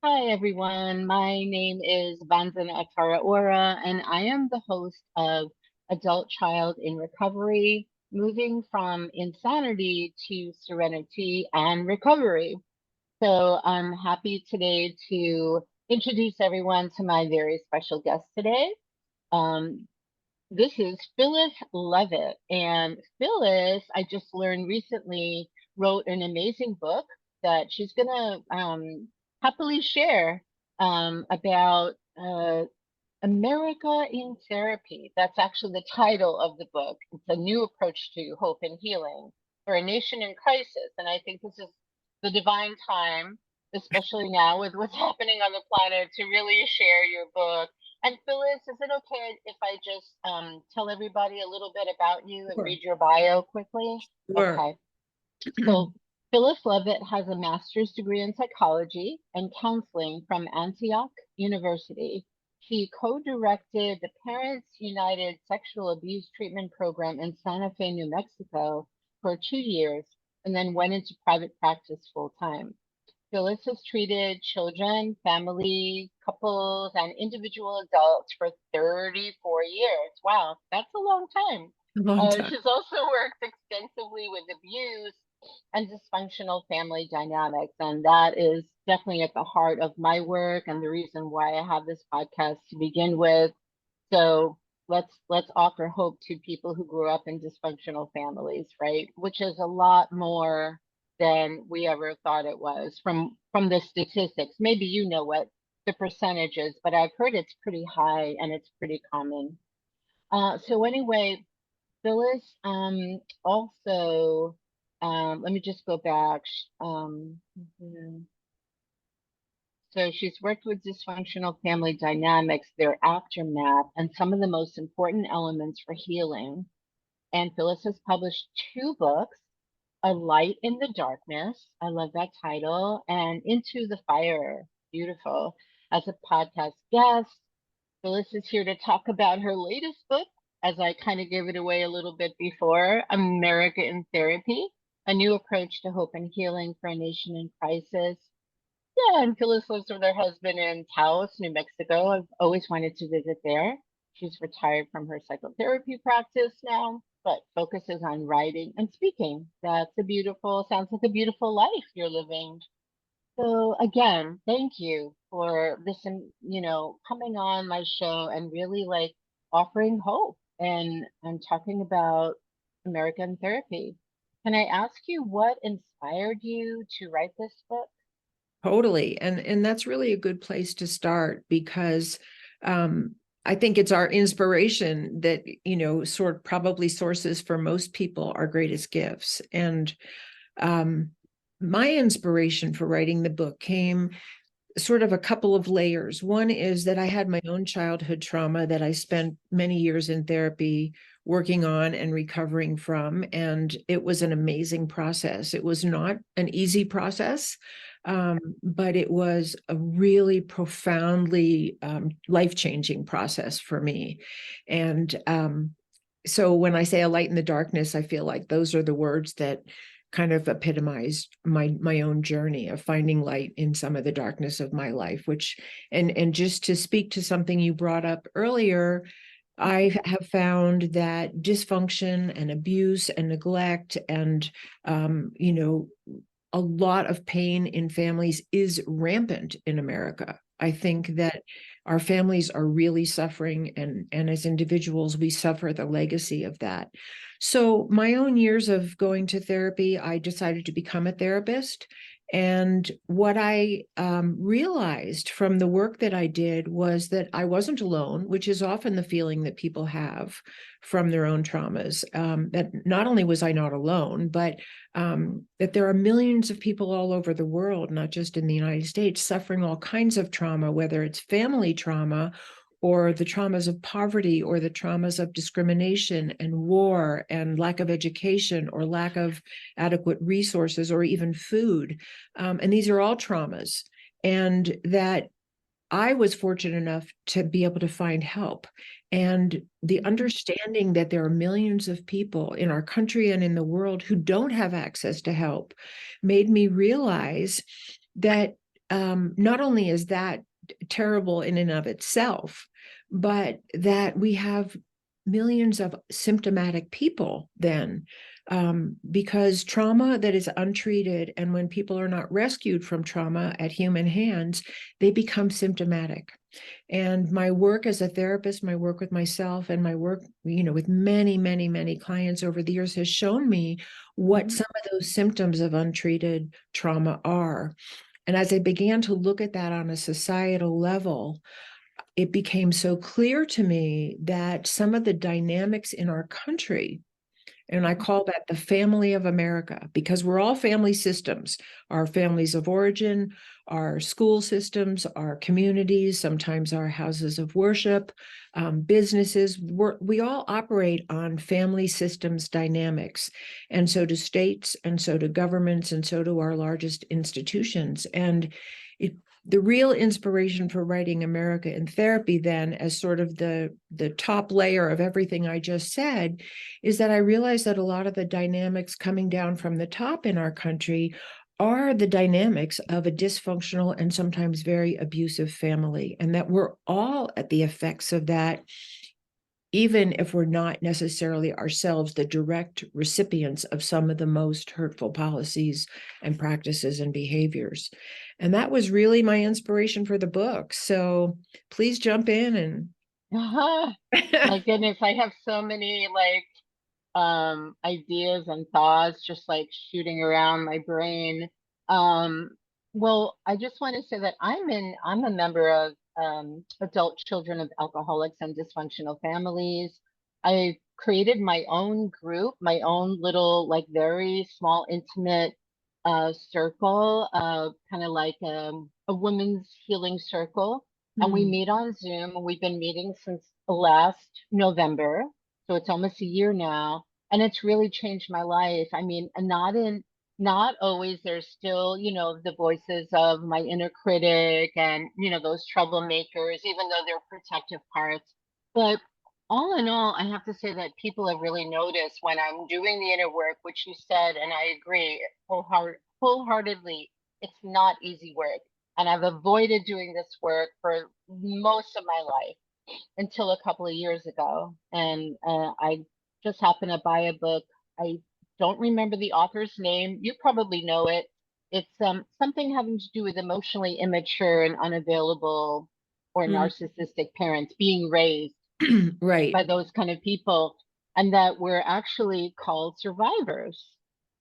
Hi, everyone. My name is Vandana, and I am the host of Adult Child in Recovery, moving from insanity to serenity and recovery. So I'm happy today to introduce everyone to my very special guest today. Um, this is Phyllis Leavitt, and Phyllis, I just learned recently, wrote an amazing book that she's gonna happily share about America in Therapy. That's actually the title of the book. It's a new approach to hope and healing for a nation in crisis, and I think this is the divine time, especially now with what's happening on the planet, to really share your book. And Phyllis, is it okay if I just tell everybody a little bit about you and Sure. read your bio quickly? Sure. Okay. So Phyllis Leavitt has a master's degree in psychology and counseling from Antioch University. She co-directed the Parents United Sexual Abuse Treatment Program in Santa Fe, New Mexico for 2 years, and then went into private practice full time. Phyllis has treated children, families, couples, and individual adults for 34 years. Wow, that's a long time. A long time. She's also worked extensively with abuse and dysfunctional family dynamics, and that is definitely at the heart of my work and the reason why I have this podcast to begin with. So let's offer hope to people who grew up in dysfunctional families, right? Which is a lot more than we ever thought it was from the statistics. Maybe you know what the percentage is, but I've heard it's pretty high and it's pretty common. So anyway, Phyllis also let me just go back. Mhm. So she's worked with dysfunctional family dynamics, their aftermath, and some of the most important elements for healing. And Phyllis has published two books, A Light in the Darkness. I love that title. And Into the Fire. Beautiful. As a podcast guest, Phyllis is here to talk about her latest book, as I kind of gave it away a little bit before, America in Therapy, a new approach to hope and healing for a nation in crisis. Yeah, and Phyllis lives with her husband in Taos, New Mexico. I've always wanted to visit there. She's retired from her psychotherapy practice now, but focuses on writing and speaking. Sounds like a beautiful life you're living. So again, thank you for this, coming on my show and really like offering hope and talking about American therapy. Can I ask you what inspired you to write this book? Totally. And that's really a good place to start because I think it's our inspiration that, probably sources for most people our greatest gifts. And my inspiration for writing the book came sort of a couple of layers. One is that I had my own childhood trauma that I spent many years in therapy working on and recovering from. And it was an amazing process. It was not an easy process, but it was a really profoundly life-changing process for me. And so when I say a light in the darkness, I feel like those are the words that kind of epitomized my own journey of finding light in some of the darkness of my life, which and just to speak to something you brought up earlier, I have found that dysfunction and abuse and neglect and a lot of pain in families is rampant in America. I think that our families are really suffering, and as individuals, we suffer the legacy of that. So my own years of going to therapy, I decided to become a therapist. And what I realized from the work that I did was that I wasn't alone, which is often the feeling that people have from their own traumas. That not only was I not alone, but that there are millions of people all over the world, not just in the United States, suffering all kinds of trauma, whether it's family trauma or the traumas of poverty or the traumas of discrimination and war and lack of education or lack of adequate resources or even food. And these are all traumas. And that I was fortunate enough to be able to find help. And the understanding that there are millions of people in our country and in the world who don't have access to help made me realize that not only is that terrible in and of itself, but that we have millions of symptomatic people then, because trauma that is untreated, and when people are not rescued from trauma at human hands, they become symptomatic. And my work as a therapist, my work with myself, and my work, with many, many, many clients over the years has shown me what some of those symptoms of untreated trauma are. And as I began to look at that on a societal level, it became so clear to me that some of the dynamics in our country, and I call that the family of America, because we're all family systems, our families of origin, our school systems, our communities, sometimes our houses of worship, businesses. We all operate on family systems dynamics. And so do states, and so do governments, and so do our largest institutions. And the real inspiration for writing America in Therapy then, as sort of the top layer of everything I just said, is that I realized that a lot of the dynamics coming down from the top in our country are the dynamics of a dysfunctional and sometimes very abusive family, and that we're all at the effects of that, even if we're not necessarily ourselves the direct recipients of some of the most hurtful policies and practices and behaviors. And that was really my inspiration for the book. So please jump in and My goodness, I have so many ideas and thoughts just like shooting around my brain. Um well, I just want to say that I'm a member of adult children of alcoholics and dysfunctional families. I created my own group, my own little like very small intimate circle, kind of like a women's healing circle. And we meet on Zoom, and we've been meeting since last November. So it's almost a year now, and it's really changed my life. I mean, and not always, there's still, the voices of my inner critic and, those troublemakers, even though they're protective parts. But all in all, I have to say that people have really noticed when I'm doing the inner work, which you said, and I agree wholeheartedly, it's not easy work. And I've avoided doing this work for most of my life until a couple of years ago. And I just happened to buy a book. I don't remember the author's name. You probably know it. It's something having to do with emotionally immature and unavailable or narcissistic parents being raised right. by those kind of people, and that we're actually called survivors.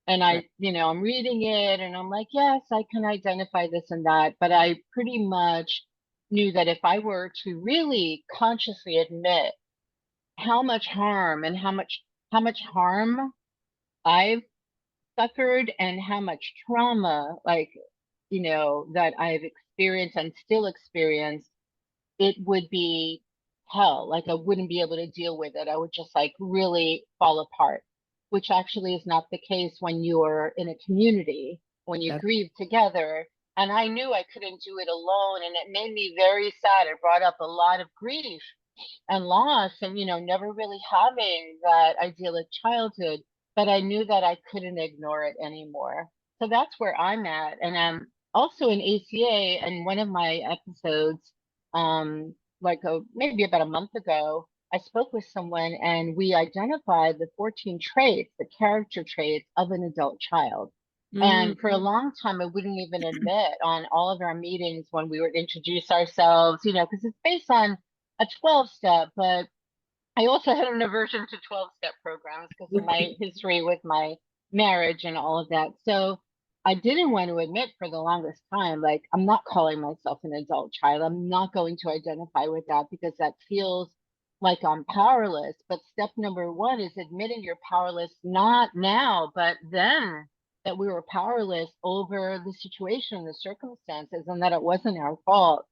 And Right. I'm reading it and I'm like, yes, I can identify this and that. But I pretty much knew that if I were to really consciously admit how much harm and how much harm I've suffered and how much trauma, that I've experienced and still experience, it would be hell. Like I wouldn't be able to deal with it. I would just like really fall apart, which actually is not the case when you're in a community, when you That, grieve together. And I knew I couldn't do it alone. And it made me very sad. It brought up a lot of grief and loss and, never really having that idyllic childhood. But I knew that I couldn't ignore it anymore. So that's where I'm at. And I'm also in ACA, and one of my episodes, maybe about a month ago, I spoke with someone and we identified the 14 traits, the character traits of an adult child. And for a long time, I wouldn't even admit on all of our meetings when we would introduce ourselves, because it's based on a 12-step, but I also had an aversion to 12-step programs because of my history with my marriage and all of that. So I didn't want to admit for the longest time, like, I'm not calling myself an adult child. I'm not going to identify with that because that feels like I'm powerless. But step number one is admitting you're powerless, not now, but then, that we were powerless over the situation, the circumstances, and that it wasn't our fault.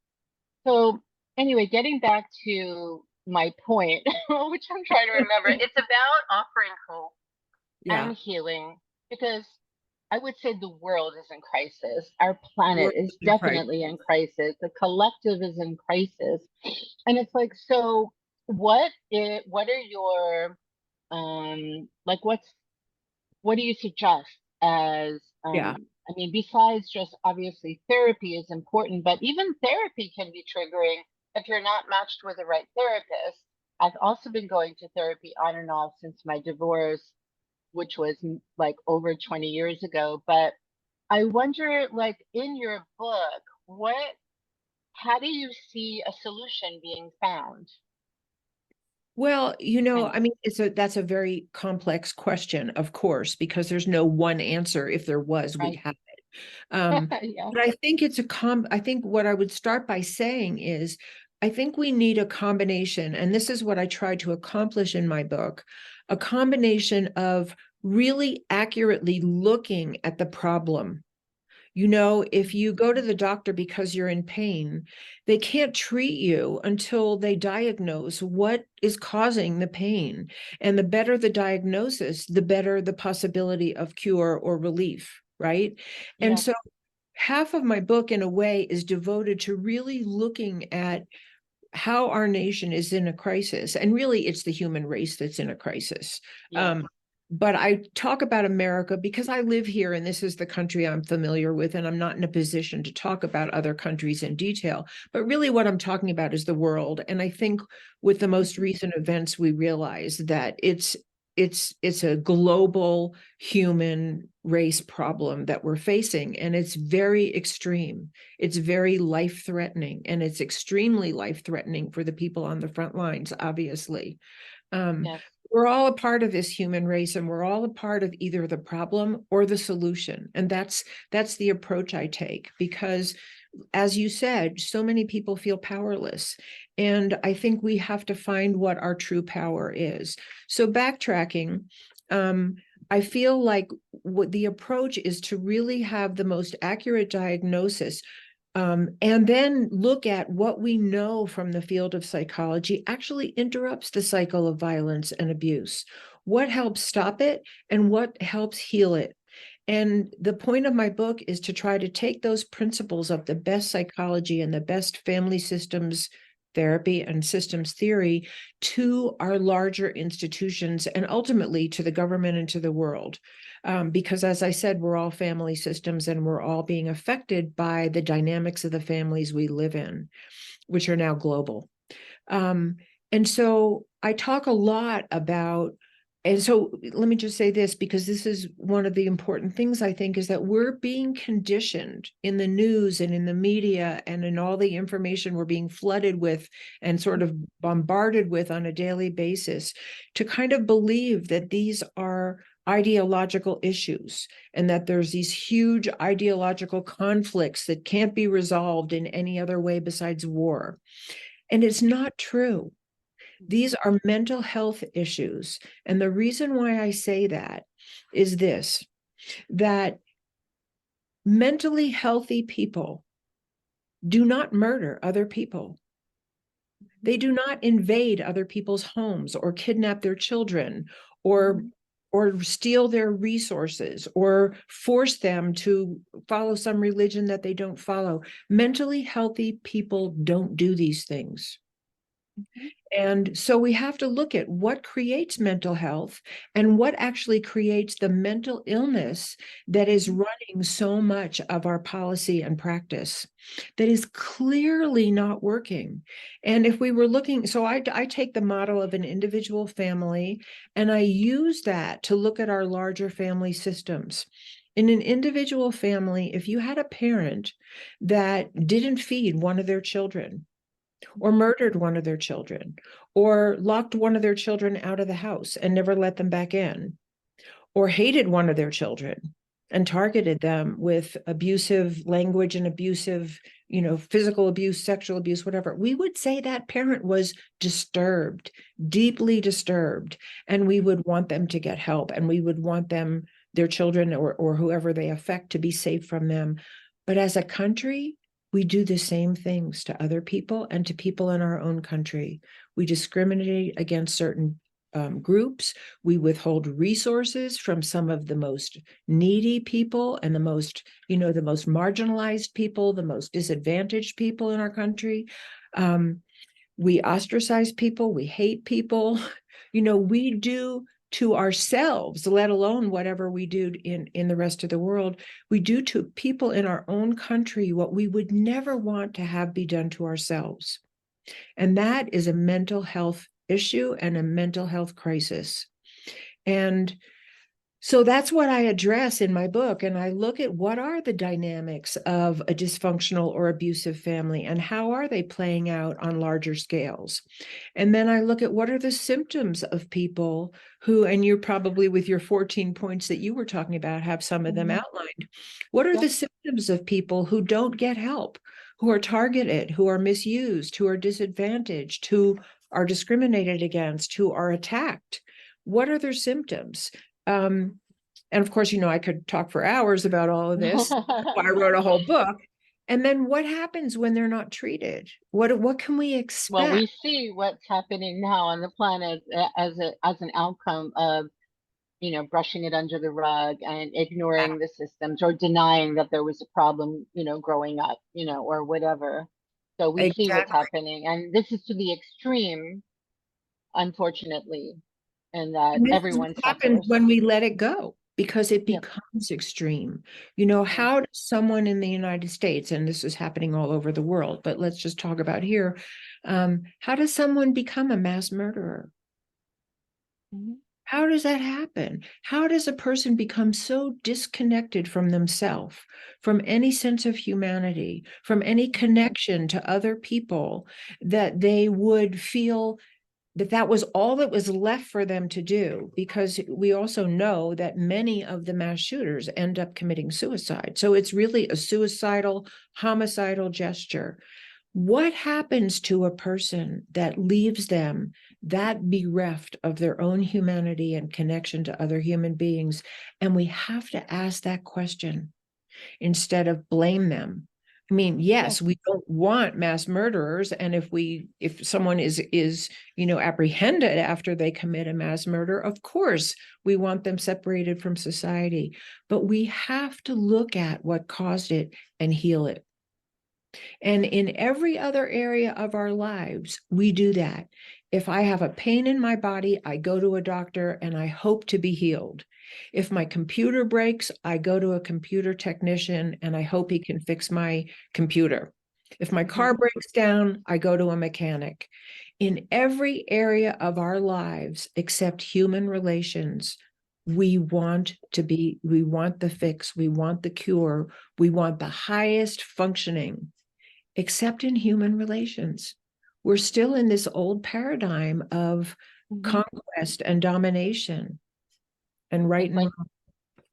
So anyway, getting back to my point, which I'm trying to remember, it's about offering hope yeah. and healing because I would say the world is in crisis. Our planet is Right. definitely in crisis. The collective is in crisis. And it's like, so what are your what do you suggest as Yeah. I mean, besides just obviously therapy is important, but even therapy can be triggering if you're not matched with the right therapist. I've also been going to therapy on and off since my divorce, which was like over 20 years ago. But I wonder, like in your book, how do you see a solution being found? Well, And I mean, that's a very complex question, of course, because there's no one answer. If there was, we'd right, have it. Um, yeah, but I think I think what I would start by saying is, I think we need a combination, and this is what I tried to accomplish in my book, a combination of really accurately looking at the problem. If you go to the doctor because you're in pain, they can't treat you until they diagnose what is causing the pain. And the better the diagnosis, the better the possibility of cure or relief, right? And yeah, so half of my book, in a way, is devoted to really looking at how our nation is in a crisis. And really, it's the human race that's in a crisis. yes, Um, but I talk about America because I live here and this is the country I'm familiar with, and I'm not in a position to talk about other countries in detail. But really, what I'm talking about is the world. And I think with the most recent events, we realize that it's a global human race problem that we're facing, and it's very extreme. It's very life-threatening, and it's extremely life-threatening for the people on the front lines, obviously. Um, yes, we're all a part of this human race, and we're all a part of either the problem or the solution. And that's the approach I take, because as you said, so many people feel powerless. And I think we have to find what our true power is. So backtracking, I feel like what the approach is to really have the most accurate diagnosis, and then look at what we know from the field of psychology actually interrupts the cycle of violence and abuse. What helps stop it and what helps heal it? And the point of my book is to try to take those principles of the best psychology and the best family systems therapy and systems theory to our larger institutions and ultimately to the government and to the world. Because as I said, we're all family systems and we're all being affected by the dynamics of the families we live in, which are now global. Um, and so I talk a lot about, and so let me just say this, because this is one of the important things I think, is that we're being conditioned in the news and in the media and in all the information we're being flooded with and sort of bombarded with on a daily basis to kind of believe that these are ideological issues and that there's these huge ideological conflicts that can't be resolved in any other way besides war. And it's not true. These are mental health issues. And the reason why I say that is this, that mentally healthy people do not murder other people. They do not invade other people's homes or kidnap their children or or steal their resources or force them to follow some religion that they don't follow. Mentally healthy people don't do these things. mhm, And so we have to look at what creates mental health and what actually creates the mental illness that is running so much of our policy and practice that is clearly not working. And if we were looking, so I take the model of an individual family and I use that to look at our larger family systems. In an individual family, if you had a parent that didn't feed one of their children, or murdered one of their children, or locked one of their children out of the house and never let them back in, or hated one of their children and targeted them with abusive language and abusive, physical abuse, sexual abuse, whatever, we would say that parent was disturbed, deeply disturbed, and we would want them to get help, and we would want them, their children or whoever they affect, to be safe from them. But as a country, we do the same things to other people and to people in our own country. We discriminate against certain groups. We withhold resources from some of the most needy people and the most marginalized people, the most disadvantaged people in our country. We ostracize people. We hate people. We do to ourselves, let alone whatever we do in the rest of the world, we do to people in our own country what we would never want to have be done to ourselves. And that is a mental health issue and a mental health crisis. And so that's what I address in my book. And I look at what are the dynamics of a dysfunctional or abusive family and how are they playing out on larger scales. And then I look at what are the symptoms of people who, and you're probably with your 14 points that you were talking about, have some of them outlined. What are the symptoms of people who don't get help, who are targeted, who are misused, who are disadvantaged, who are discriminated against, who are attacked? What are their symptoms? And of course, I could talk for hours about all of this. I wrote a whole book. And then what happens when they're not treated? What can we expect? Well, we see what's happening now on the planet as an outcome of, brushing it under the rug and ignoring the systems or denying that there was a problem, growing up, or whatever. So we see what's happening. And this is to the extreme, unfortunately, and that And this is everyone what happens suffers. when we let it go, because it becomes extreme. How does someone in the United States, and this is happening all over the world, but let's just talk about here, how does someone become a mass murderer? How does that happen? How does a person become so disconnected from themselves, from any sense of humanity, from any connection to other people, that they would feel that was all that was left for them to do? Because we also know that many of the mass shooters end up committing suicide. So it's really a suicidal, homicidal gesture. What happens to a person that leaves them that bereft of their own humanity and connection to other human beings? And we have to ask that question instead of blame them. I mean, yes, we don't want mass murderers. And if someone is apprehended after they commit a mass murder, of course, we want them separated from society. But we have to look at what caused it and heal it. And in every other area of our lives, we do that. If I have a pain in my body, I go to a doctor and I hope to be healed. If my computer breaks, I go to a computer technician and I hope he can fix my computer. If my car breaks down, I go to a mechanic. In every area of our lives, except human relations, we want the fix, we want the cure, we want the highest functioning. Except in human relations, we're still in this old paradigm of conquest and domination and right now.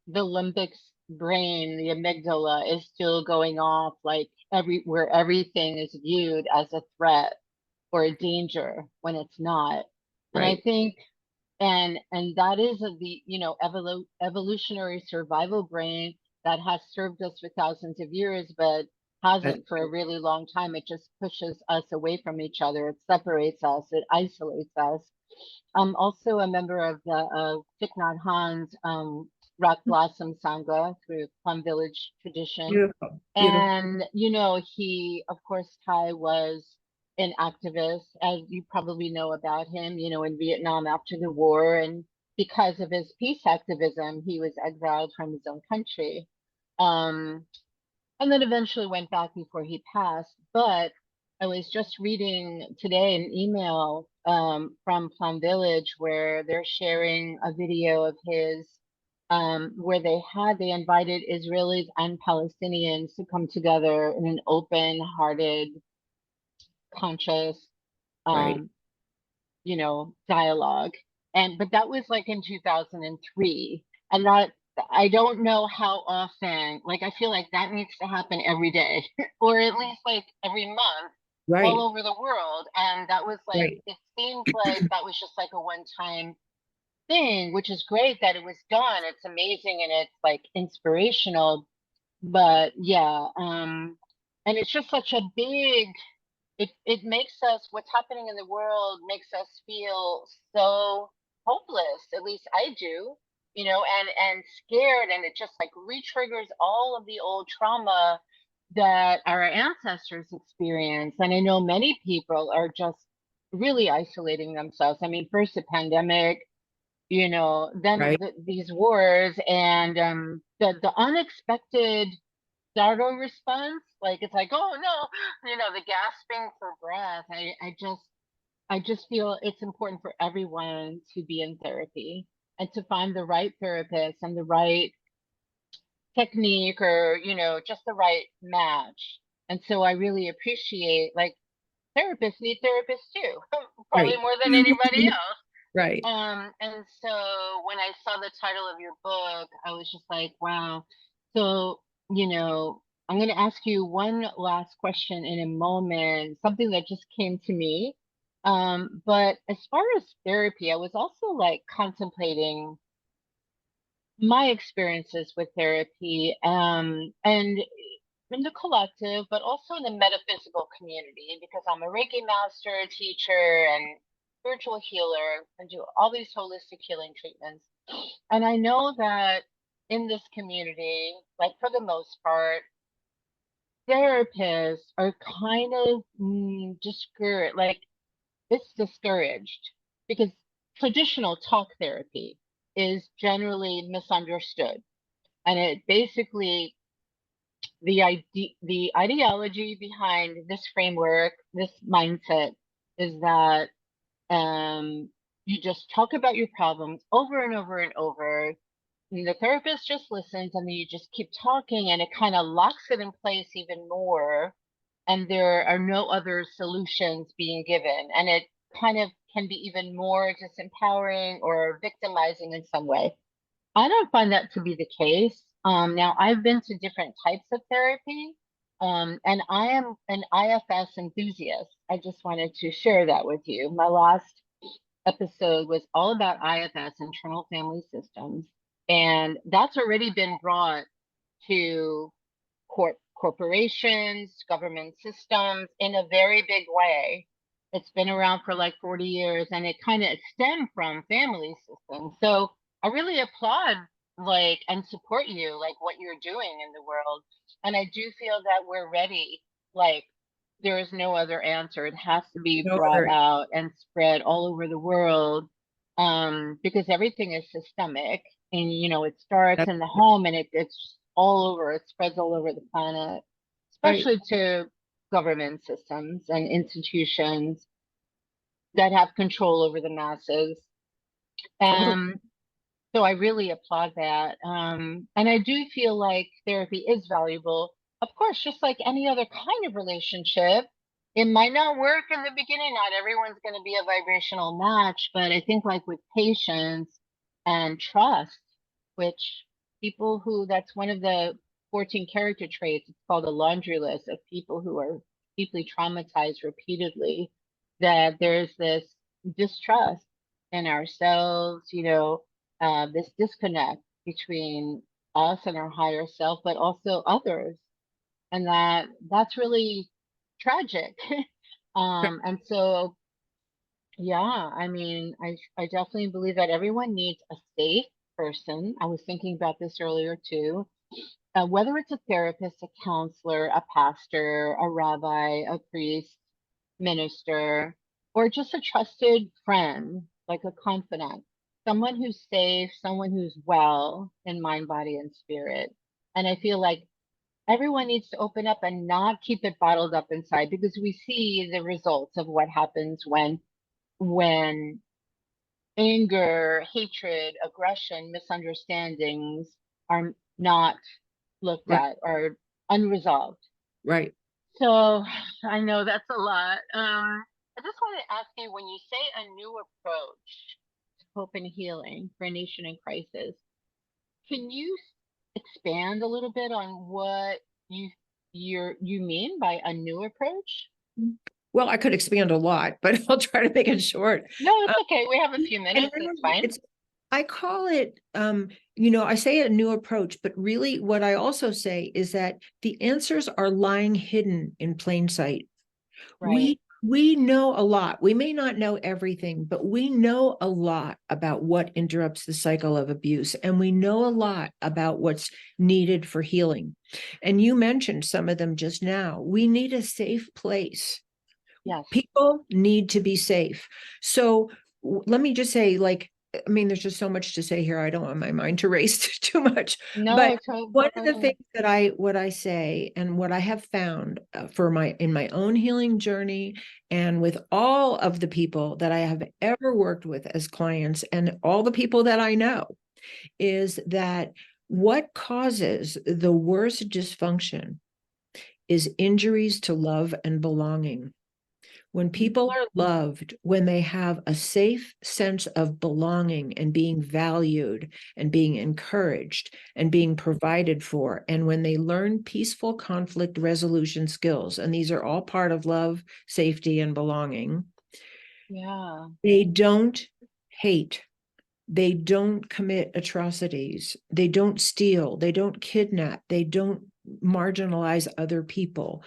The limbic brain, the amygdala, is still going off like where everything is viewed as a threat or a danger when it's not. And I think and that is the evolutionary survival brain that has served us for thousands of years, but hasn't for a really long time. It just pushes us away from each other. It separates us. It isolates us. I'm also a member of the Thich Nhat Hanh's Rock Blossom Sangha through Plum Village tradition. Beautiful. And, he, of course, Thai was an activist, as you probably know about him, in Vietnam after the war. And because of his peace activism, he was exiled from his own country. And then eventually went back before he passed. But I was just reading today an email from Plum Village where they're sharing a video of his where they invited Israelis and Palestinians to come together in an open-hearted, conscious, dialogue. But that was like in 2003, and that I don't know how often. Like I feel like that needs to happen every day, or at least like every month, all over the world. And that was like it seems like that was just like a one-time thing, which is great that it was done. It's amazing and it's like inspirational. But yeah, and it's just such a big it makes us what's happening in the world makes us feel so hopeless, at least I do, and scared, and it just like re-triggers all of the old trauma that our ancestors experienced. And I know many people are just really isolating themselves. I mean, first the pandemic, then Right. these wars and the unexpected startle response, like it's like, oh no, the gasping for breath. I just feel it's important for everyone to be in therapy and to find the right therapist and the right technique or, just the right match. And so I really appreciate, like, therapists need therapists too, probably Right. more than anybody else. Right. And so when I saw the title of your book, I was just like, wow. So, I'm going to ask you one last question in a moment, something that just came to me. But as far as therapy, I was also like contemplating my experiences with therapy, and in the collective, but also in the metaphysical community, because I'm a Reiki master, teacher, and spiritual healer, and do all these holistic healing treatments. And I know that in this community, like for the most part, therapists are kind of discouraged, like it's discouraged because traditional talk therapy is generally misunderstood. And it basically, the ideology behind this framework, this mindset, is that um, you just talk about your problems over and over and over. And the therapist just listens, and then you just keep talking, and it kind of locks it in place even more. And there are no other solutions being given, and it kind of can be even more disempowering or victimizing in some way. I don't find that to be the case. Now, I've been to different types of therapy, and I am an IFS enthusiast. I just wanted to share that with you. My last episode was all about IFS, internal family systems, and that's already been brought to corporations, government systems in a very big way. It's been around for like 40 years, and it kind of stemmed from family systems. So I really applaud, like, and support you, like what you're doing in the world. And I do feel that we're ready. Like, there is no other answer. It has to be No brought other. out and spread all over the world, because everything is systemic. And, it starts That's in the home, and it's all over, it spreads all over the planet, right. especially to government systems and institutions that have control over the masses. Totally. Um, so I really applaud that. And I do feel like therapy is valuable. Of course, just like any other kind of relationship, it might not work in the beginning. Not everyone's going to be a vibrational match, but I think like with patience and trust, which that's one of the 14 character traits. It's called a laundry list of people who are deeply traumatized repeatedly, that there's this distrust in ourselves, this disconnect between us and our higher self, but also others. And that's really tragic. And so, yeah, I mean, I definitely believe that everyone needs a safe person. I was thinking about this earlier too. Whether it's a therapist, a counselor, a pastor, a rabbi, a priest, minister, or just a trusted friend, like a confidant, someone who's safe, someone who's well in mind, body, and spirit. And I feel like everyone needs to open up and not keep it bottled up inside, because we see the results of what happens when anger, hatred, aggression, misunderstandings are not looked Right. at or unresolved. Right. So I know that's a lot. I just want to ask you, when you say a new approach to hope and healing for a nation in crisis, can you expand a little bit on what you mean by a new approach? Well, I could expand a lot, but I'll try to make it short. No, Uh, it's okay. We have a few and minutes. It's fine. I call it, I say a new approach, but really what I also say is that the answers are lying hidden in plain sight. Right. We know a lot. We may not know everything, but we know a lot about what interrupts the cycle of abuse, and we know a lot about what's needed for healing. And you mentioned some of them just now. We need a safe place. Yes. People need to be safe. So let me just say, like, I mean, there's just so much to say here. I don't want my mind to race too much. But No, one of the totally. things that what I say and what I have found in my own healing journey and with all of the people that I have ever worked with as clients and all the people that I know is that what causes the worst dysfunction is injuries to love and belonging. When people are loved, when they have a safe sense of belonging and being valued and being encouraged and being provided for, and when they learn peaceful conflict resolution skills, and these are all part of love, safety, and belonging, Yeah. they don't hate. They don't commit atrocities. They don't steal. They don't kidnap. They don't marginalize other people.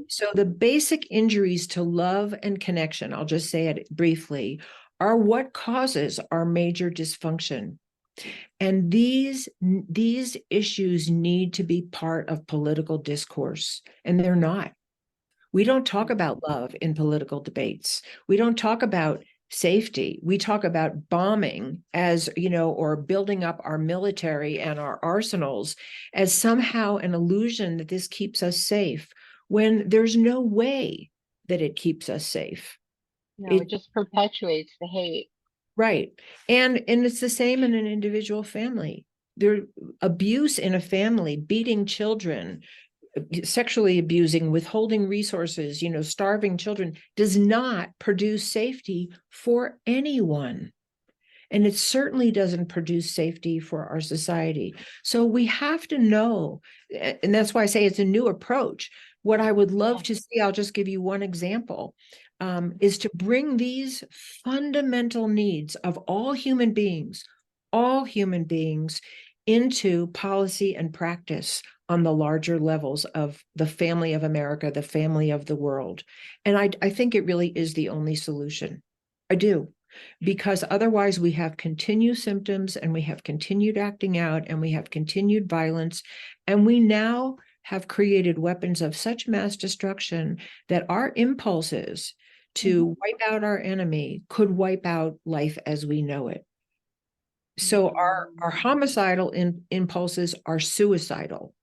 So the basic injuries to love and connection, I'll just say it briefly, are what causes our major dysfunction. And these issues need to be part of political discourse, and they're not. We don't talk about love in political debates. We don't talk about safety. We talk about bombing as, or building up our military and our arsenals as somehow an illusion that this keeps us safe, when there's no way that it keeps us safe. No, it just perpetuates the hate. Right. And it's the same in an individual family. There abuse in a family, beating children, sexually abusing, withholding resources, starving children, does not produce safety for anyone. And it certainly doesn't produce safety for our society. So we have to know, and that's why I say it's a new approach. What I would love to see, I'll just give you one example, is to bring these fundamental needs of all human beings, into policy and practice on the larger levels of the family of America, the family of the world. And I think it really is the only solution. I do. Because otherwise we have continued symptoms and we have continued acting out and we have continued violence. And we now have created weapons of such mass destruction that our impulses to wipe out our enemy could wipe out life as we know it. So our homicidal impulses are suicidal.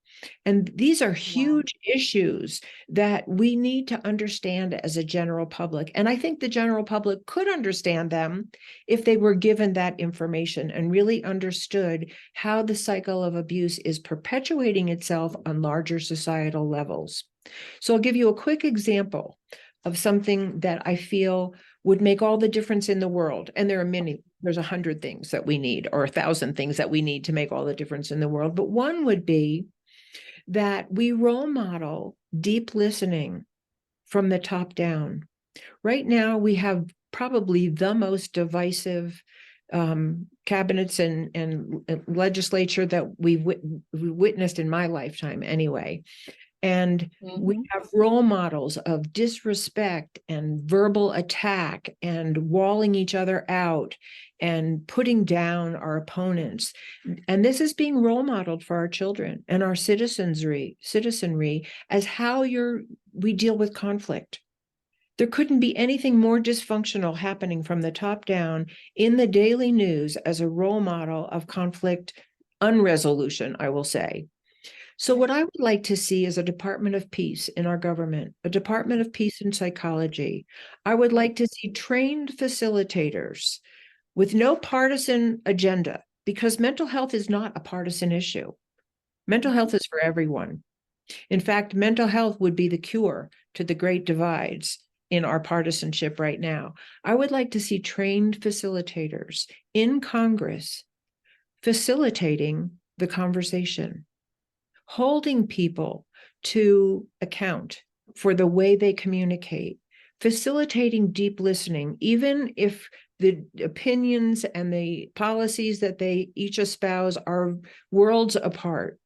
And these are huge issues that we need to understand as a general public. And I think the general public could understand them if they were given that information and really understood how the cycle of abuse is perpetuating itself on larger societal levels. So I'll give you a quick example of something that I feel would make all the difference in the world. And there are many, there's 100 things that we need, or 1,000 things that we need to make all the difference in the world. But one would be that we role model deep listening from the top down. Right now, we have probably the most divisive cabinets and legislature that we've witnessed in my lifetime anyway. And we have role models of disrespect and verbal attack and walling each other out and putting down our opponents. And this is being role modeled for our children and our citizenry as how we deal with conflict. There couldn't be anything more dysfunctional happening from the top down in the daily news as a role model of conflict unresolution, I will say. So what I would like to see is a Department of Peace in our government, a Department of Peace and Psychology. I would like to see trained facilitators with no partisan agenda, because mental health is not a partisan issue. Mental health is for everyone. In fact, mental health would be the cure to the great divides in our partisanship right now. I would like to see trained facilitators in Congress facilitating the conversation, holding people to account for the way they communicate, facilitating deep listening, even if the opinions and the policies that they each espouse are worlds apart.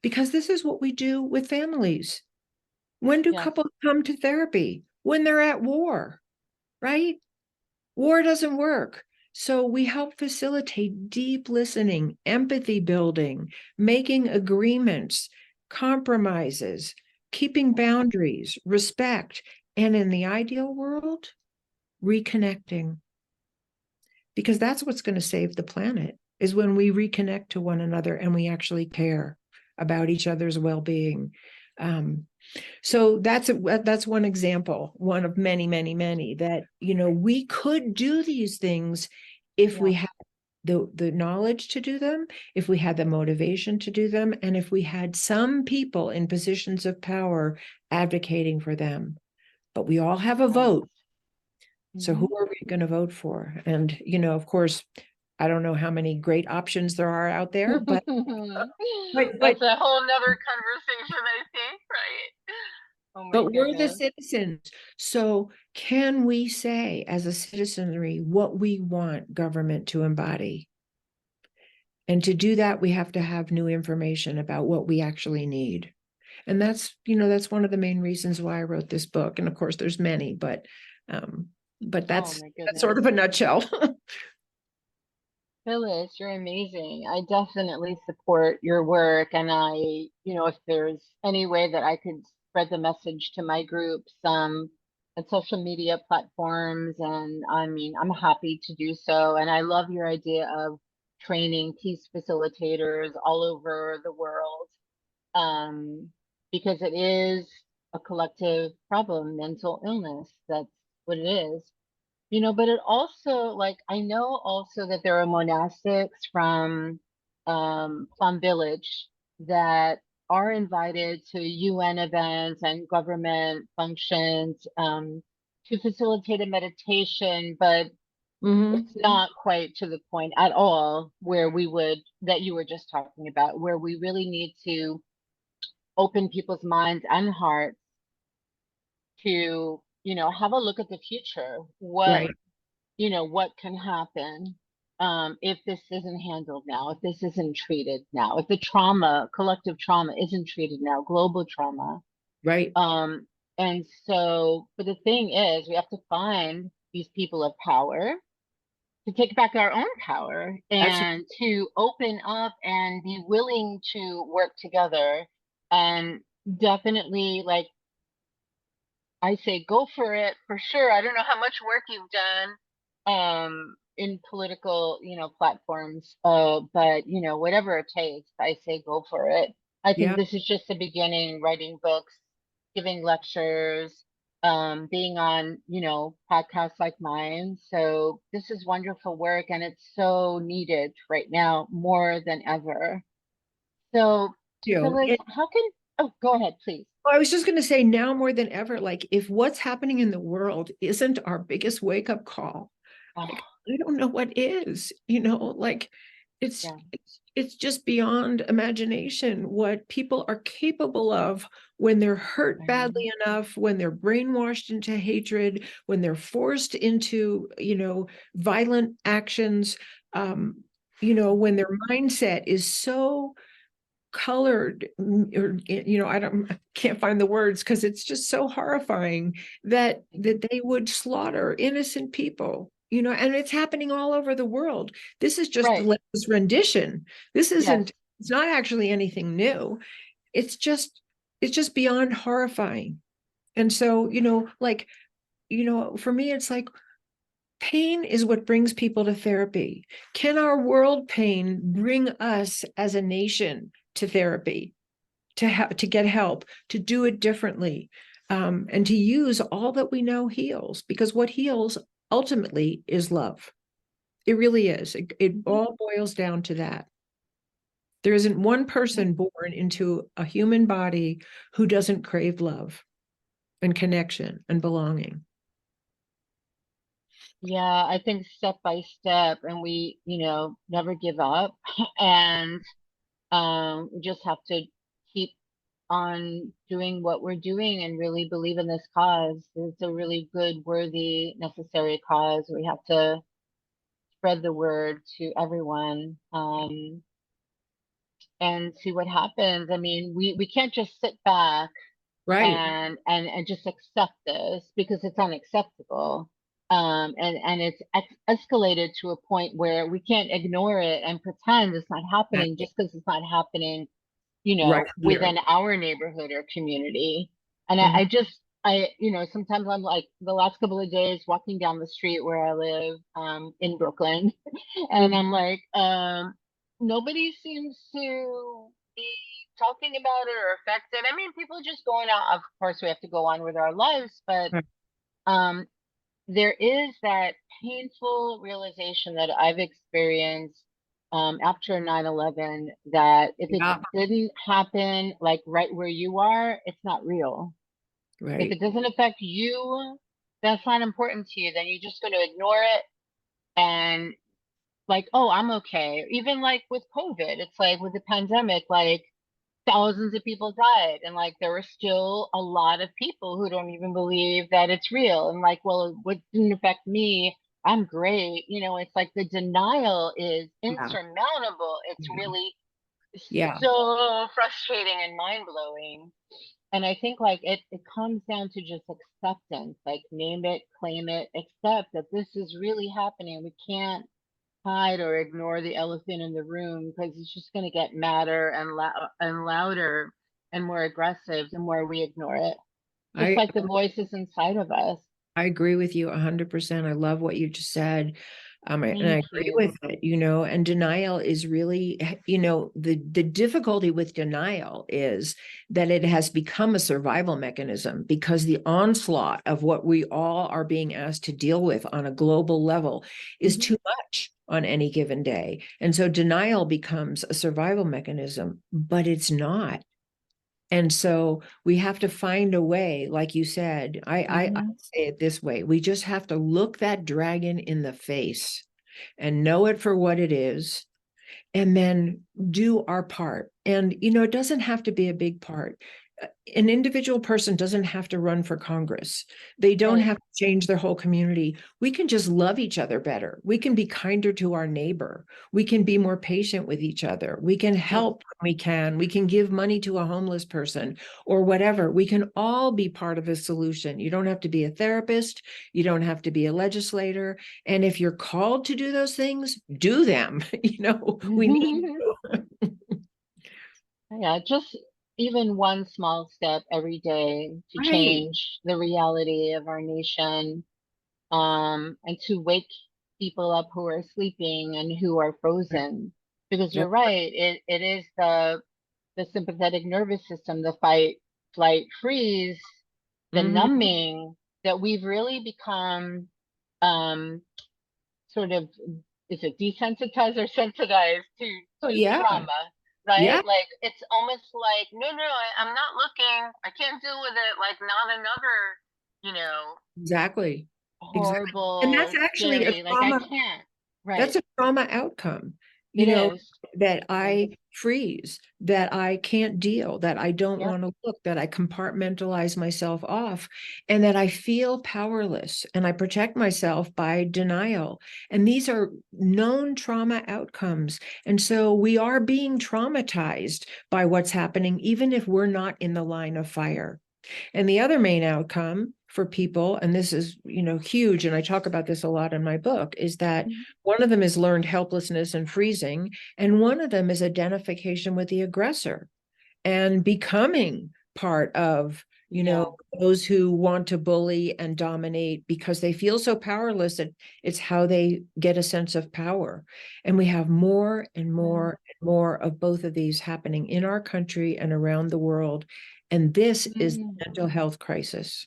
Because this is what we do with families. When do couples come to therapy? When they're at war, right? War doesn't work. So we help facilitate deep listening, empathy building, making agreements, compromises, keeping boundaries, respect, and in the ideal world, reconnecting. because that's what's going to save the planet, is when we reconnect to one another and we actually care about each other's well-being. So that's one example, one of many, many, many, that, we could do these things if we had the knowledge to do them, if we had the motivation to do them, and if we had some people in positions of power advocating for them. But we all have a vote. So who are we going to vote for? And, of course, I don't know how many great options there are out there, but That's a whole nother conversation, I think, right? Oh my but we're the goodness. citizens. So can we say as a citizenry what we want government to embody? And to do that, we have to have new information about what we actually need. And that's one of the main reasons why I wrote this book. And of course, there's many, but that's sort of a nutshell. Phyllis, you're amazing. I definitely support your work. And if there's any way that I could spread the message to my groups, and social media platforms, and I mean, I'm happy to do so. And I love your idea of training peace facilitators all over the world, um, because it is a collective problem, mental illness. That's what it is. But it also, like, I know also that there are monastics from Plum Village that are invited to UN events and government functions, to facilitate a meditation, but it's not quite to the point at all where that you were just talking about, where we really need to open people's minds and hearts to, have a look at the future. Right. What can happen, if this isn't handled now, if this isn't treated now, if the collective trauma isn't treated now, global trauma. Right. And so, but the thing is, we have to find these people of power to take back our own power and to open up and be willing to work together. And definitely, like, I say, go for it for sure. I don't know how much work you've done in political, platforms, but whatever it takes, I say go for it. I think this is just the beginning, writing books, giving lectures, being on, podcasts like mine. So this is wonderful work, and it's so needed right now more than ever. So, Phyllis, oh, go ahead, please. I was just going to say, now more than ever, like, if what's happening in the world isn't our biggest wake-up call, like, I don't know what is, like, it's just beyond imagination what people are capable of when they're hurt badly enough, when they're brainwashed into hatred, when they're forced into, violent actions, when their mindset is so colored, or I can't find the words, because it's just so horrifying that they would slaughter innocent people, and it's happening all over the world. This is just the latest rendition. This isn't, it's not actually anything new. It's just beyond horrifying. And so, for me, it's like, pain is what brings people to therapy. Can our world pain bring us as a nation to therapy, to get help, to do it differently, and to use all that we know heals? Because what heals ultimately is love. It really is. It all boils down to that. There isn't one person born into a human body who doesn't crave love and connection and belonging. Yeah, I think step by step, and we, never give up. And we just have to keep on doing what we're doing and really believe in this cause. It's a really good, worthy, necessary cause. We have to spread the word to everyone, and see what happens. I mean, we can't just sit back and just accept this, because it's unacceptable. And it's escalated to a point where we can't ignore it and pretend it's not happening just because it's not happening, within our neighborhood or community. And I sometimes I'm like the last couple of days walking down the street where I live, in Brooklyn, and Mhm. I'm like, nobody seems to be talking about it or affected. I mean, people just going out. Of course, we have to go on with our lives, but Right. um, there is that painful realization that I've experienced after 9/11 that if it Yeah, didn't happen like right where you are, it's not real. If right. it doesn't affect you, that's not important to you, then you're just going to ignore it and like, oh, I'm okay. Even like with COVID, it's like with the pandemic, like thousands of people died and like there were still a lot of people who don't even believe that it's real and like, well, what didn't affect me, I'm great. It's like the denial is Yeah, insurmountable. It's yeah, really yeah. so frustrating and mind-blowing. And I think like it comes down to just acceptance, like name it, claim it, accept that this is really happening. We can't hide or ignore the elephant in the room because it's just going to get madder and louder and more aggressive the more we ignore it. Just I like the voices inside of us. I agree with you 100%. I love what you just said. And I Thank agree you. with it, and denial is really, the difficulty with denial is that it has become a survival mechanism because the onslaught of what we all are being asked to deal with on a global level is Mhm. too much on any given day. And so denial becomes a survival mechanism, but it's not. And so we have to find a way, like you said, I Mhm. say it this way. We just have to look that dragon in the face and know it for what it is, and then do our part. And, it doesn't have to be a big part. An individual person doesn't have to run for Congress. They don't Right. have to change their whole community. We can just love each other better. We can be kinder to our neighbor. We can be more patient with each other. We can Yes. help when we can. We can give money to a homeless person or whatever. We can all be part of a solution. You don't have to be a therapist. You don't have to be a legislator. And if you're called to do those things, do them. We need to. Yeah, just even one small step every day to Right. change the reality of our nation, and to wake people up who are sleeping and who are frozen. Because you're That's right, it is the sympathetic nervous system, the fight, flight, freeze, the mhm. numbing that we've really become um sort of, is it desensitized or sensitized Oh, to yeah. trauma, right? Yeah, Like it's almost like, no, no, I'm not looking. I can't deal with it. Like not another, you know, exactly. Exactly. And that's horrible, actually a scary. Like I trauma. can't. That's Right. a trauma outcome, you It know, is. that It is. I freeze, that I can't deal, that I don't Yep. want to look, that I compartmentalize myself off, and that I feel powerless and I protect myself by denial. And these are known trauma outcomes. And so we are being traumatized by what's happening, even if we're not in the line of fire. And the other main outcome for people, and this is, huge, and I talk about this a lot in my book, is that Mhm. one of them is learned helplessness and freezing, and one of them is identification with the aggressor and becoming part of, Yeah. those who want to bully and dominate because they feel so powerless that it's how they get a sense of power. And we have more and Mm. more and more of both of these happening in our country and around the world. And this is the Mm. mental health crisis.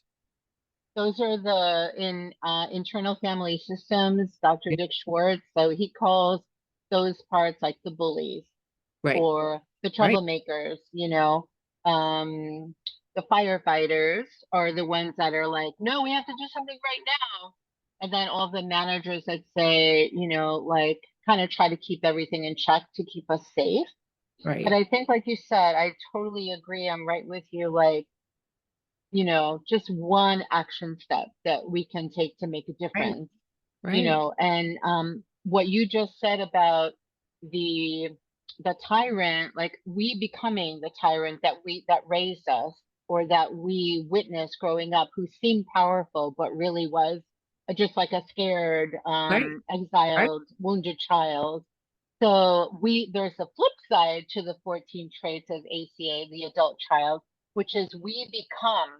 Those are the in internal family systems, Dr. Yeah, Dick Schwartz. So he calls those parts like the bullies right, or the right, troublemakers, the firefighters are the ones that are like, no, we have to do something right now. And then all the managers that say, like kind of try to keep everything in check to keep us safe. But right, I think, like you said, I totally agree. I'm right with you. Like, just one action step that we can take to make a right, difference, right, and what you just said about the the tyrant, like we becoming the tyrant that raised us or that we witnessed growing up, who seemed powerful but really was just like a scared, right, right. exiled, wounded child. So there's a flip side to the 14 traits of ACA, the adult child, which is we become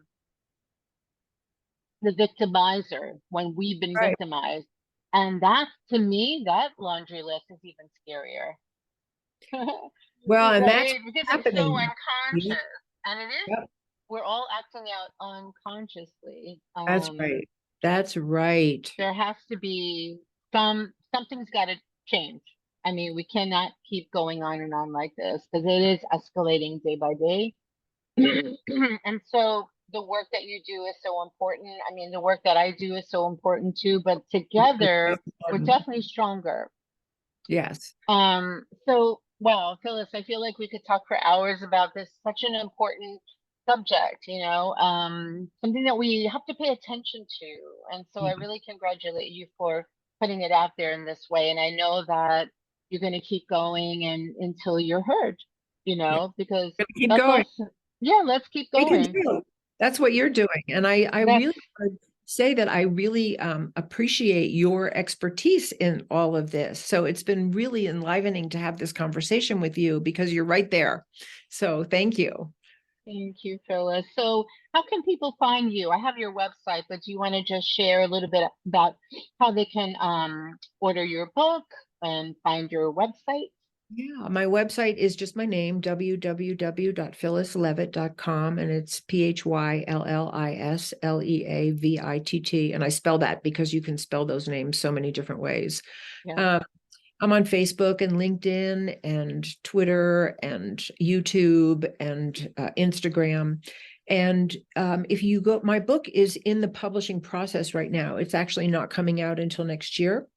the victimizer when we've been Right. victimized. And that, to me, that laundry list is even scarier. Well, and that's Right? Because it's so happening. Yeah. unconscious. And it is, Yep. we're all acting out unconsciously. That's right. That's right. There has to be something's got to change. I mean, we cannot keep going on and on like this because it is escalating day by day. And so the work that you do is so important. I mean, the work that I do is so important too, but together we're definitely stronger. Yes. So wow, Phyllis, I feel like we could talk for hours about this, such an important subject, something that we have to pay attention to. And so I really congratulate you for putting it out there in this way. And I know that you're going to keep going and until you're heard, Yeah. because Keep that's going. us. Yeah, let's keep We can going. do. That's what you're doing. And I That's really would say that I really appreciate your expertise in all of this. So it's been really enlivening to have this conversation with you because you're right there. So thank you. Thank you, Phyllis. So, how can people find you? I have your website, but do you want to just share a little bit about how they can order your book and find your website? Yeah, my website is just my name, www.phyllisleavitt.com, and it's PhyllisLeavitt. And I spell that because you can spell those names so many different ways. Yeah. Um, I'm on Facebook and LinkedIn and Twitter and YouTube and Instagram. And if you go, my book is in the publishing process right now. It's actually not coming out until next year.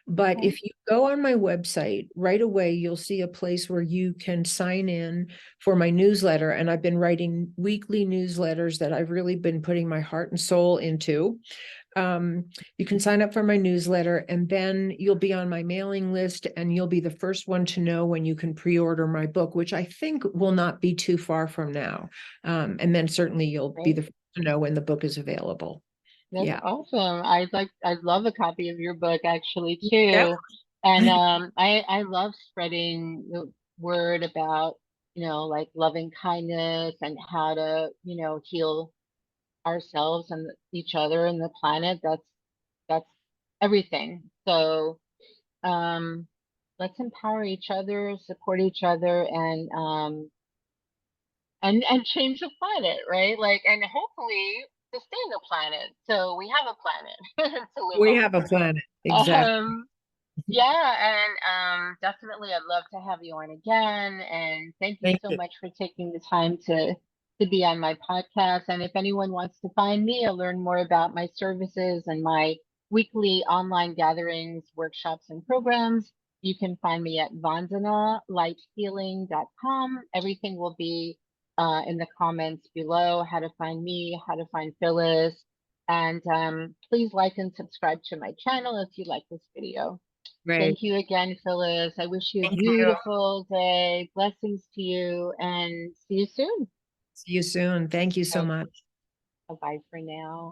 But Okay. if you go on my website right away, you'll see a place where you can sign in for my newsletter. And I've been writing weekly newsletters that I've really been putting my heart and soul into. You can sign up for my newsletter, and then you'll be on my mailing list, and you'll be the first one to know when you can pre-order my book, which I think will not be too far from now. And then certainly you'll be Great. the first to know when the book is available. That's Yeah. awesome. I'd love a copy of your book actually Yeah. too. And I love spreading the word about, like loving kindness and how to, heal ourselves and each other and the planet. That's everything. So um let's empower each other, support each other, and change the planet, right? Like, and hopefully sustain the planet so we have a planet to live We have a planet. on. Exactly. Yeah, and definitely I'd love to have you on again. And thank you Thank so you. much for taking the time to be on my podcast. And if anyone wants to find me or learn more about my services and my weekly online gatherings, workshops, and programs, you can find me at vandanalightshealing.com. Everything will be in the comments below, how to find me, how to find Phyllis. And please like and subscribe to my channel if you like this video. Great. Thank you again, Phyllis. I wish you a Thank you. beautiful day. Blessings to you and see you soon. See you soon. Thank you so much. Bye bye for now.